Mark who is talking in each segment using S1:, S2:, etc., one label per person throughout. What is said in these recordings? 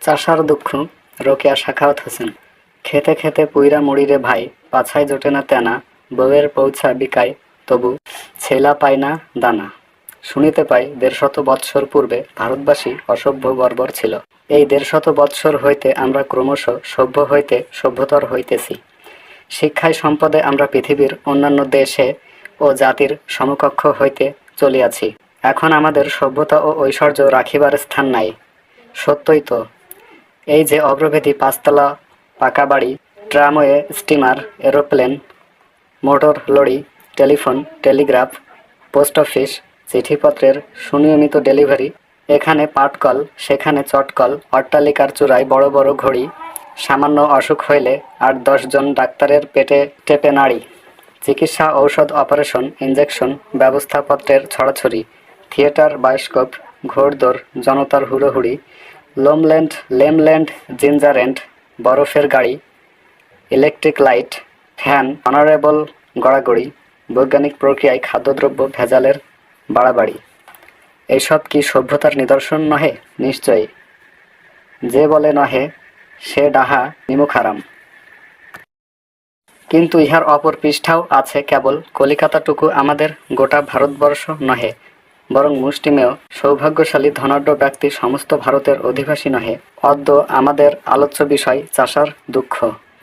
S1: চাষার দুঃখ রোকেয়া সাখাওয়াত হোসেন। খেতে খেতে পুইরা মুড়ি রে ভাই, পাছায় জোটে না তেনা, বউয়ের পৌঁছা বিকায় তবু ছেলা পায় না দানা। শুনিতে পাই ১৫০ বৎসর পূর্বে ভারতবাসী অসভ্য বর্বর ছিল। এই ১৫০ বৎসর হইতে আমরা ক্রমশ সভ্য হইতে সভ্যতর হইতেছি। শিক্ষায় সম্পদে আমরা পৃথিবীর অন্যান্য দেশে ও জাতির সমকক্ষ হইতে চলিয়াছি। এখন আমাদের সভ্যতা ও ঐশ্বর্য রাখিবার স্থান নাই। সত্যই তো। এই যে অগ্রভেদী পাঁচতলা পাকা বাড়ি, tramway, steamer, aeroplane, motor lorry, telephone, telegraph, post office, চিঠিপত্রের সুনিয়মিত ডেলিভারি, এখানে পাটকল সেখানে চটকল, অট্টালিকার চূড়ায় বড় বড় ঘড়ি, সামান্য অসুখ হইলে ৮-১০ জন ডাক্তারের পেটে টেপে নাড়ি, চিকিৎসা, ঔষধ, অপারেশন, ইনজেকশন, ব্যবস্থাপত্রের ছড়াছড়ি, থিয়েটার, বায়োস্কোপ, ঘোড়দৌড়, জনতার হুড়োহুড়ি, লেমল্যান্ড, জিঞ্জারেন্ট, বরফের গাড়ি, ইলেকট্রিক লাইট, ফ্যান, অনারেবল গড়াগড়ি, বৈজ্ঞানিক প্রক্রিয়ায় খাদ্যদ্রব্য ভেজালের বাড়াবাড়ি, এইসব কি সভ্যতার নিদর্শন নহে? নিশ্চয়ই। যে বলে নহে সে ডাহা নিমুখারাম। কিন্তু ইহার অপর পৃষ্ঠাও আছে। কেবল কলিকাতাটুকু আমাদের গোটা ভারতবর্ষ নহে, বরং মুষ্টিমেয় সৌভাগ্যশালী ধনাঢ্য ব্যক্তি সমস্ত ভারতের অধিবাসী নহে। অদ্য আমাদের আলোচ্য বিষয় চাষার দুঃখ,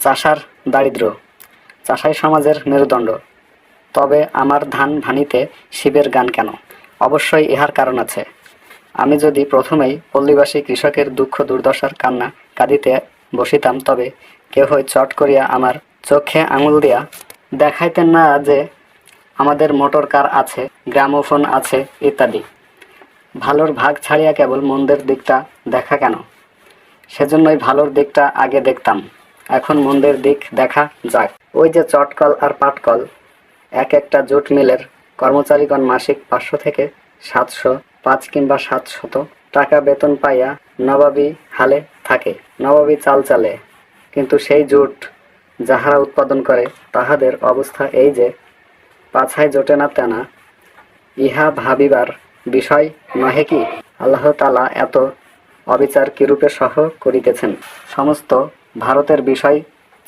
S1: চাষার দারিদ্র্য, চাষাই সমাজের মেরুদণ্ড। তবে আমার ধান ভানিতে শিবের গান কেন? অবশ্যই ইহার কারণ আছে। আমি যদি প্রথমেই পল্লীবাসী কৃষকের দুঃখ দুর্দশার কান্না কাঁদিতে বসিতাম, তবে কেহই চট করিয়া আমার চোখে আঙুল দিয়া দেখাইতেন না যে আমাদের মোটর কার আছে, গ্রামোফোন আছে ইত্যাদি। ভালোর ভাগ ছাড়িয়া কেবল মন্দের দিকটা দেখা কেন? সেজন্যই ভালোর দিকটা আগে দেখতাম। এখন মন্দের দিক দেখা যাক। ওই যে চটকল আর পাটকল, এক একটা জুট মিলের কর্মচারীগণ মাসিক ৫০০ থেকে ৭০০, ৫ কিংবা ৭০০ টাকা বেতন পাইয়া নবাবী হালে থাকে, নবাবী চাল চালে। কিন্তু সেই জুট যাহারা উৎপাদন করে তাহাদের অবস্থা এই যে পাছায় জোটে না তেনা। ইহা ভাবিবার বিষয় নহে কি? আল্লাহ তাআলা এত অবিচার কিরূপে সহ করিতেছেন? সমস্ত ভারতের বিষয়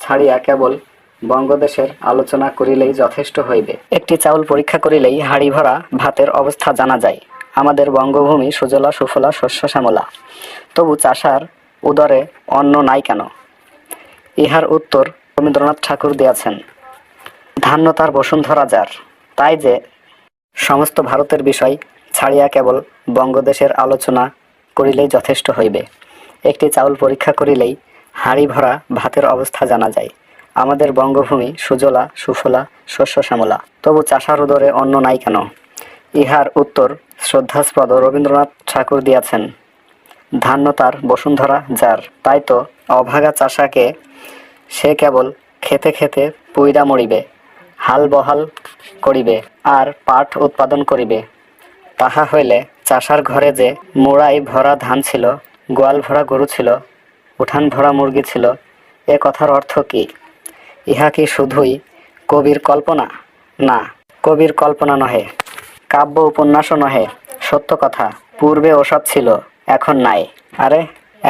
S1: ছাড়িয়া কেবল বঙ্গদেশের আলোচনা করিলেই যথেষ্ট হইবে। একটি চাউল পরীক্ষা করিলেই হাঁড়ি ভরা ভাতের অবস্থা জানা যায়। আমাদের বঙ্গভূমি সুজলা সুফলা শস্য শ্যামলা, তবু চাষার উদরে অন্ন নাই কেন? ইহার উত্তর রবীন্দ্রনাথ ঠাকুর দিয়াছেন। ধান্য তার বসুন্ধরা যার। তাই যে সমস্ত ভারতের বিষয় ছাড়িয়া কেবল বঙ্গদেশের আলোচনা করিলেই যথেষ্ট হইবে। একটি চাউল পরীক্ষা করিলেই হাঁড়ি ভরা ভাতের অবস্থা জানা যায়। আমাদের বঙ্গভূমি সুজলা সুফলা শস্য শ্যামলা, তবু চাষার উদরে অন্ন নাই কেন? ইহার উত্তর শ্রদ্ধাস্পদ রবীন্দ্রনাথ ঠাকুর দিয়াছেন। ধান্য তার বসুন্ধরা যার। তাই তো অভাগা চাষাকে সে কেবল খেতে খেতে পুইরা মরিবে, হাল বহাল করিবে আর পাট উৎপাদন করিবে। তাহা হইলে চাষার ঘরে যে মোড়াই ভরা ধান ছিল, গোয়াল ভরা গরু ছিল, উঠান ভরা মুরগি ছিল, এ কথার অর্থ কি? ইহা কি শুধুই কবির কল্পনা? না, কবির কল্পনা নহে, কাব্য উপন্যাসও নহে, সত্য কথা। পূর্বে ওসব ছিল, এখন নাই। আরে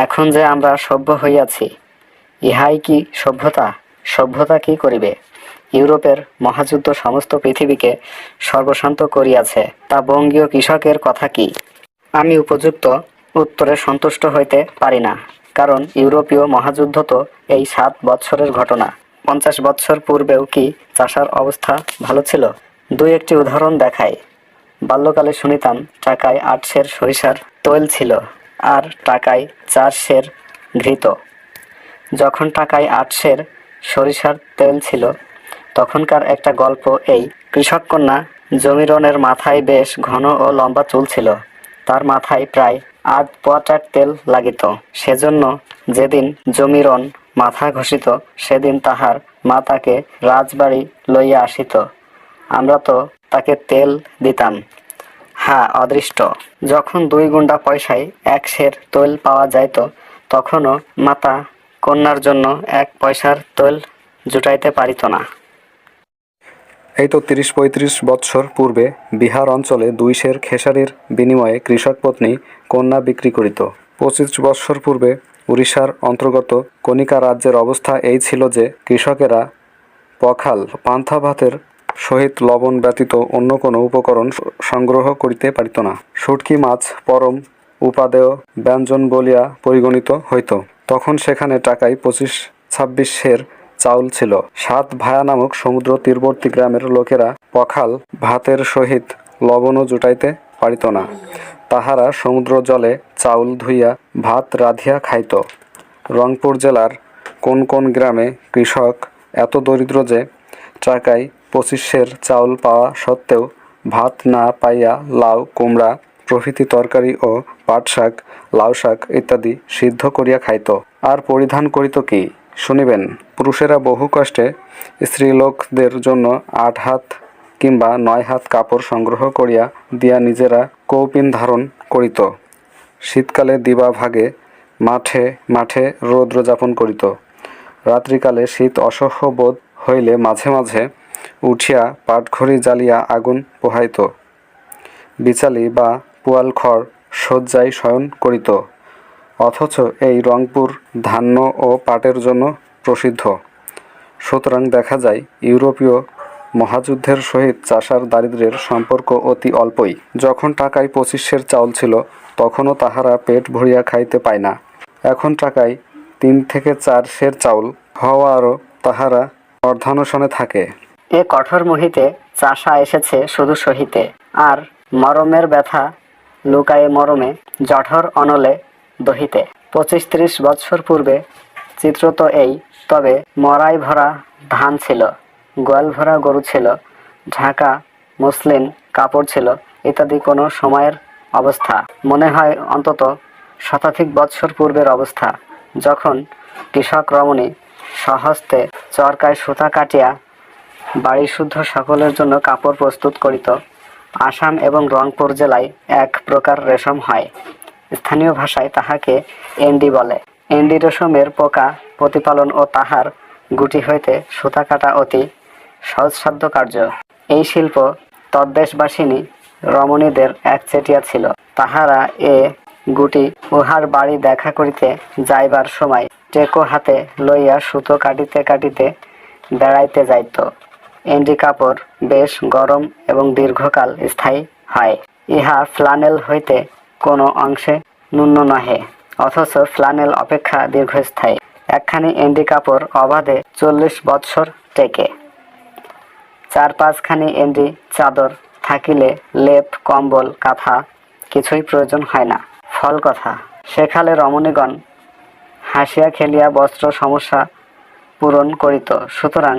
S1: এখন যে আমরা সভ্য হইয়াছি, ইহাই কি সভ্যতা? সভ্যতা কি করিবে? ইউরোপের মহাযুদ্ধ সমস্ত পৃথিবীকে সর্বশান্ত করিয়াছে, তা বঙ্গীয় কৃষকের কথা কি? আমি উপযুক্ত উত্তরে সন্তুষ্ট হইতে পারি না, কারণ ইউরোপীয় মহাযুদ্ধ তো এই ৭ বৎসরের ঘটনা। ৫০ বৎসর পূর্বেও কি চাষার অবস্থা ভালো ছিল? দুই একটি উদাহরণ দেখাই। বাল্যকালে শুনিতাম টাকায় ৮ সের সরিষার তৈল ছিল আর টাকায় ৪ সের ঘৃত। যখন টাকায় ৮ সের সরিষার তেল ছিল, তখনকার একটা গল্প এই। কৃষককন্যা জমিরনের মাথায় বেশ ঘন ও লম্বা চুল ছিল। তার মাথায় প্রায় আধ পোয়াটাক তেল লাগিত। সেজন্য যেদিন জমিরন মাথা ঘষিত, সেদিন তাহার মা তাকে রাজবাড়ি লইয়া আসিত। আমরা তো তাকে তেল দিতাম। হ্যাঁ, অদৃষ্ট। যখন ২ গুণ্ডা পয়সায় ১ সের তৈল পাওয়া যাইত, তখনও মাতা কন্যার জন্য ১ পয়সার তৈল জুটাইতে পারিত না।
S2: এই তো ৩০-৩৫ বৎসর পূর্বে বিহার অঞ্চলে ২ সের খেসারির বিনিময়ে কৃষক পত্নী কন্যা বিক্রি করিত। 25 বৎসর পূর্বে উড়িষ্যার অন্তর্গত কনিকা রাজ্যের অবস্থা এই ছিল যে কৃষকেরা পখাল পান্থা ভাতের সহিত লবণ ব্যতীত অন্য কোনো উপকরণ সংগ্রহ করিতে পারিত না। শুটকি মাছ পরম উপাদেয় ব্যঞ্জন বলিয়া পরিগণিত হইত। তখন সেখানে টাকায় 25-26 সের চাউল ছিল। 7 ভায়া নামক সমুদ্র তীরবর্তী গ্রামের লোকেরা পখাল ভাতের সহিত লবণও জুটাইতে পারিত না। তাহারা সমুদ্র জলে চাউল ধুইয়া ভাত রাঁধিয়া খাইত। রংপুর জেলার কোন কোন গ্রামে কৃষক এত দরিদ্র যে টাকায় 25 সের চাউল পাওয়া সত্ত্বেও ভাত না পাইয়া লাউ কুমড়া প্রভৃতি তরকারি ও পাট শাক লাউ শাক ইত্যাদি সিদ্ধ করিয়া খাইত। আর পরিধান করিত কি শুনিবেন। পুরুষেরা বহু কষ্টে স্ত্রীলোকদের জন্য 8 হাত কিংবা 9 হাত কাপড় সংগ্রহ করিয়া দিয়া নিজেরা কৌপিন ধারণ করিত। শীতকালে দিবা ভাগে মাঠে মাঠে রৌদ্র যাপন করিত। রাত্রিকালে শীত অসহ্য বোধ হইলে মাঝে মাঝে উঠিয়া পাটখড়ি জ্বালিয়া আগুন পোহাইত। বিচালি বা পুয়াল খড় শয্যায় শয়ন করিত। অথচ এই রংপুর ধান্য ও পাটের জন্য প্রসিদ্ধ। সুতরাং দেখা যায় ইউরোপীয় মহাযুদ্ধের সহিত চাষার দারিদ্র্যের সম্পর্ক অতি অল্পই। যখন টাকায় 25 সের চাউল ছিল তখনও তাহারা পেট ভরিয়া খাইতে পায় না। এখন টাকায় 3 থেকে 4 সের চাউল হওয়ারও তাহারা অর্ধানশনে থাকে।
S1: এ কঠোর মুহিতে চাষা এসেছে শুধু সহিতে, আর মরমের ব্যথা লুকায়ে মরমে জঠর অনলে দহিতে। 25-30 বৎসর পূর্বে চিত্র তো এই। তবে মরাই ভরা ধান ছিল, গোয়াল ভরা গরু ছিল, ঢাকা মসলিন কাপড় ছিল ইত্যাদি কোনো সময়ের অবস্থা। মনে হয় অন্তত শতাধিক বৎসর পূর্বের অবস্থা, যখন কৃষক রমণী স্বহস্তে চরকায় সুতা কাটিয়া বাড়ি শুদ্ধ সকলের জন্য কাপড় প্রস্তুত করিত। আসাম এবং রংপুর জেলায় এক প্রকার রেশম হয়, স্থানীয় ভাষায় তাহাকে এন্ডি বলে। এন্ডি রেশমের পোকা প্রতিপালন ও তাহার গুটি হইতে সুতা কাটা অতি সহজসাধ্য কার্য। এই শিল্প তদ্দেশবাসিনী রমণীদের একচেটিয়া ছিল। তাহারা এ গুটি উহার বাড়ি দেখা করিতে যাইবার সময় টেকো হাতে লইয়া সুতো কাটিতে কাটিতে বেড়াইতে যাইত। এন্ডি কাপড় বেশ গরম এবং দীর্ঘকাল স্থায়ী হয়। ইহা ফ্লানেল হইতে কোনো অংশে ন্যূন নহে, অথচ ফ্লানেল অপেক্ষা দীর্ঘস্থায়ী। একখানি এন্ডি কাপড় অবাধে 40 বৎসর টেকে। 4-5 খানি এন্ডি চাদর থাকিলে লেপ কম্বল কাঁথা কিছুই প্রয়োজন হয় না। ফল কথা, সেকালে রমণীগণ হাসিয়া খেলিয়া বস্ত্র সমস্যা পূরণ করিত। সুতরাং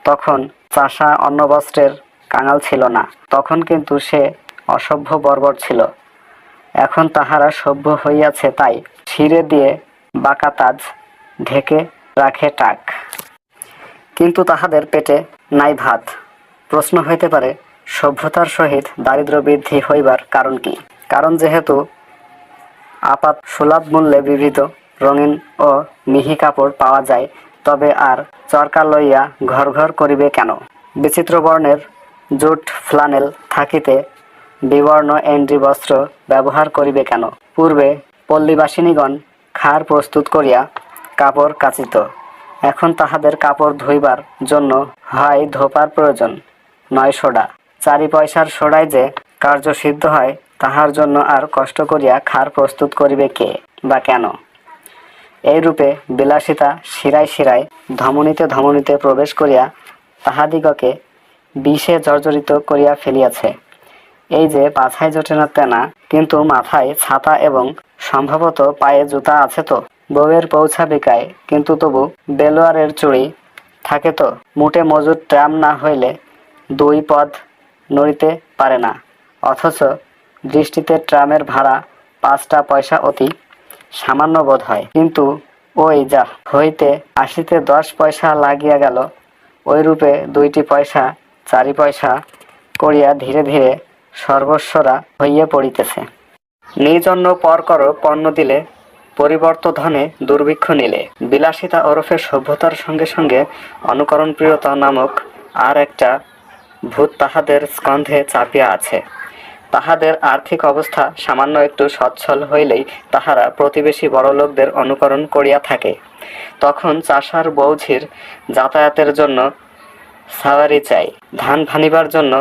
S1: তখন চাষা অন্নবস্ত্রের কাঙাল ছিল না। তখন কিন্তু সে অসভ্য বর্বর ছিল। এখন তাহারা সভ্য হইয়াছে, তাই ছিঁড়ে দিয়ে বাঁকা তাজ ঢেকে রাখে টাক, কিন্তু তাহাদের পেটে নাই ভাত। প্রশ্ন হইতে পারে, সভ্যতার সহিত দারিদ্র্য বৃদ্ধি হইবার কারণ কি? কারণ যেহেতু আপাত সুলভ মূল্যে বিবিধ রঙিন ও মিহি কাপড় পাওয়া যায়, তবে আর চরকা লইয়া ঘর ঘর করিবে কেন? বিচিত্র বর্ণের জুট ফ্লানেল থাকিতে বিবর্ণ এন্ডি বস্ত্র ব্যবহার করিবে কেন? পূর্বে পল্লীবাসিনীগণ খার প্রস্তুত করিয়া কাপড় কাচিত। এখন তাহাদের কাপড় ধুইবার জন্য হয় ধোপার প্রয়োজন, নয় সোডা। 4 পয়সার সোডায় যে কার্য সিদ্ধ হয়, তাহার জন্য আর কষ্ট করিয়া খার প্রস্তুত করিবে কে বা কেন? এইরূপে বিলাসিতা শিরায় শিরায় ধমনীতে ধমনীতে প্রবেশ করিয়া তাহাদিগকে বিষে জর্জরিত করিয়া ফেলিয়াছে। এই যে পাছায় জোটে না তেনা, কিন্তু মাথায় ছাতা এবং সম্ভবত পায়ে জুতা আছে তো। বউয়ের পৌঁছা বিকায়, কিন্তু তবু বেলোয়ারের চুড়ি থাকে তো। মুটে মজুর ট্রাম না হইলে 2 পদ নড়িতে পারে না, অথচ দৃষ্টিতে ট্রামের ভাড়া 5টা পয়সা অতি সামান্য বোধ হয়। কিন্তু ওই যা হইতে আসিতে 10 পয়সা লাগিয়া গেল, ওইরূপে 2টি পয়সা 4 পয়সা করিয়া ধীরে ধীরে সর্বস্বরা হইয়া পড়িতেছে। নিজ অন্ন পর কর পণ্য দিলে পরিবর্ত ধনে দুর্ভিক্ষ নিলে। বিলাসিতা ওরফে সভ্যতার সঙ্গে সঙ্গে অনুকরণ প্রিয়তা নামক আর একটা ভূত তাহাদের স্কন্ধে চাপিয়া আছে। তাহাদের আর্থিক অবস্থা সামান্য একটু সচ্ছল হইলেই তাহারা প্রতিবেশী বড়লোকদের অনুকরণ করিয়া থাকে। তখন চাষার বৌঝির যাতায়াতের জন্য সাওয়ারি চাই, ধান ভানিবার জন্য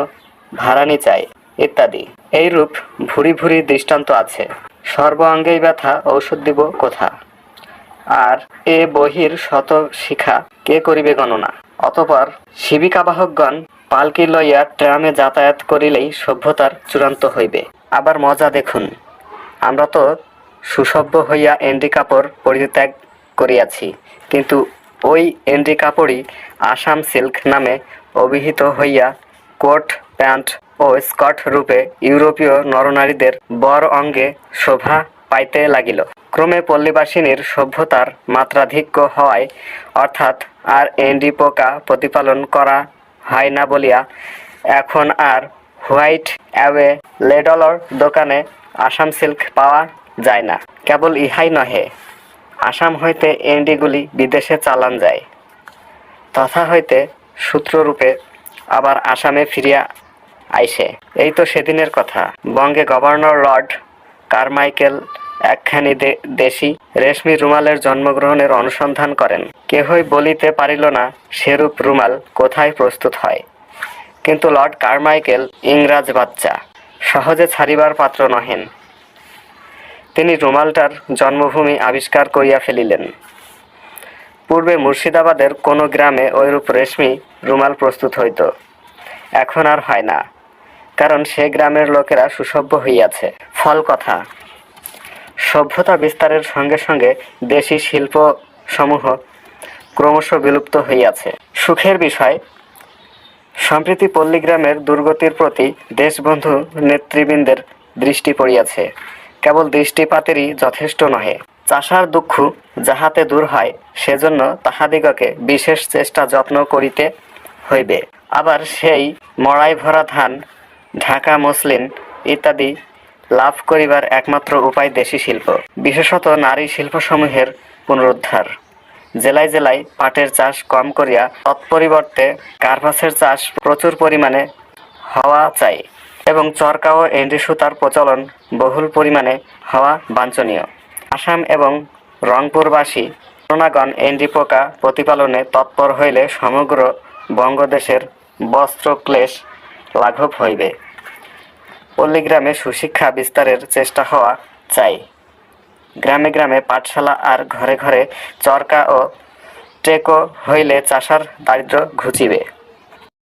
S1: ভাড়ানি চাই ইত্যাদি। এইরূপ ভুরি ভুরি দৃষ্টান্ত আছে। সর্ব অঙ্গেই ব্যথা, ঔষধ দিব কোথা। আর এ বহির শত শিখা কে করিবে গণনা। অতঃপর শিবিকাবাহকগণ পালকি লইয়া ট্রামে যাতায়াত করিলেই সভ্যতার চূড়ান্ত হইবে। আবার মজা দেখুন, আমরা তো সুসভ্য হইয়া এন্ডি কাপড় পরিত্যাগ করিয়াছি, কিন্তু ওই এন্ডি কাপড়ই আসাম সিল্ক নামে অভিহিত হইয়া কোট প্যান্ট ও স্কট রূপে ইউরোপীয় নরনারীদের বর অঙ্গে শোভা পাইতে লাগিল। ক্রমে পল্লীবাসিনীর সভ্যতার মাত্রাধিক্য হওয়ায়, অর্থাৎ আর এন্ডি পোকা প্রতিপালন করা হয় না বলিয়া এখন আর হোয়াইট অ্যাওয়ে লেডলর দোকানে আসাম সিল্ক পাওয়া যায় না। কেবল ইহাই নহে, আসাম হইতে এন্ডিগুলি বিদেশে চালান যায়, তথা হইতে সূত্ররূপে আবার আসামে ফিরিয়া আইসে। এই তো সেদিনের কথা। বঙ্গে গভর্নর লর্ড কারমাইকেল একখানি দেশি রেশমি রুমালের জন্মগ্রহণের অনুসন্ধান করেন। কেহই বলিতে পারিল না সেরূপ রুমাল কোথায় প্রস্তুত হয়। কিন্তু লর্ড কারমাইকেল ইংরাজ বাচ্চা, সহজে ছাড়িবার পাত্র নহেন। তিনি রুমালটার জন্মভূমি আবিষ্কার করিয়া ফেলিলেন। পূর্বে মুর্শিদাবাদের কোনো গ্রামে ঐরূপ রেশমি রুমাল প্রস্তুত হইত, এখন আর হয় না, কারণ সে গ্রামের লোকেরা সুসভ্য হইয়াছে। ফল কথা, সভ্যতা বিস্তারের সঙ্গে সঙ্গে দেশি শিল্প সমূহ ক্রমশ বিলুপ্ত হইয়াছে। সুখের বিষয়, সম্প্রতি পল্লীগ্রামের দুর্গতির প্রতি দেশবন্ধু নেতৃবৃন্দের দৃষ্টি পড়িয়াছে। কেবল দৃষ্টিপাতেরই যথেষ্ট নহে, চাষার দুঃখ যাহাতে দূর হয় সেজন্য তাহাদিগকে বিশেষ চেষ্টা যত্ন করিতে হইবে। আবার সেই মড়াই ভরা ধান, ঢাকা মসলিন ইত্যাদি লাভ করিবার একমাত্র উপায় দেশি শিল্প, বিশেষত নারী শিল্পসমূহের পুনরুদ্ধার। জেলায় জেলায় পাটের চাষ কম করিয়া তৎপরিবর্তে কার্পাসের চাষ প্রচুর পরিমাণে হওয়া চাই, এবং চরকা ও এন্ডি সুতার প্রচলন বহুল পরিমাণে হওয়া বাঞ্ছনীয়। আসাম এবং রংপুরবাসী করোনাগণ এন্ডি পোকা প্রতিপালনে তৎপর হইলে সমগ্র বঙ্গদেশের বস্ত্রক্লেশ লাঘব হইবে। পল্লীগ্রামে সুশিক্ষা বিস্তারের চেষ্টা হওয়া চাই। গ্রামে গ্রামে পাঠশালা আর ঘরে ঘরে চরকা ও টেকো হইলে চাষার দারিদ্র্য ঘুচিবে।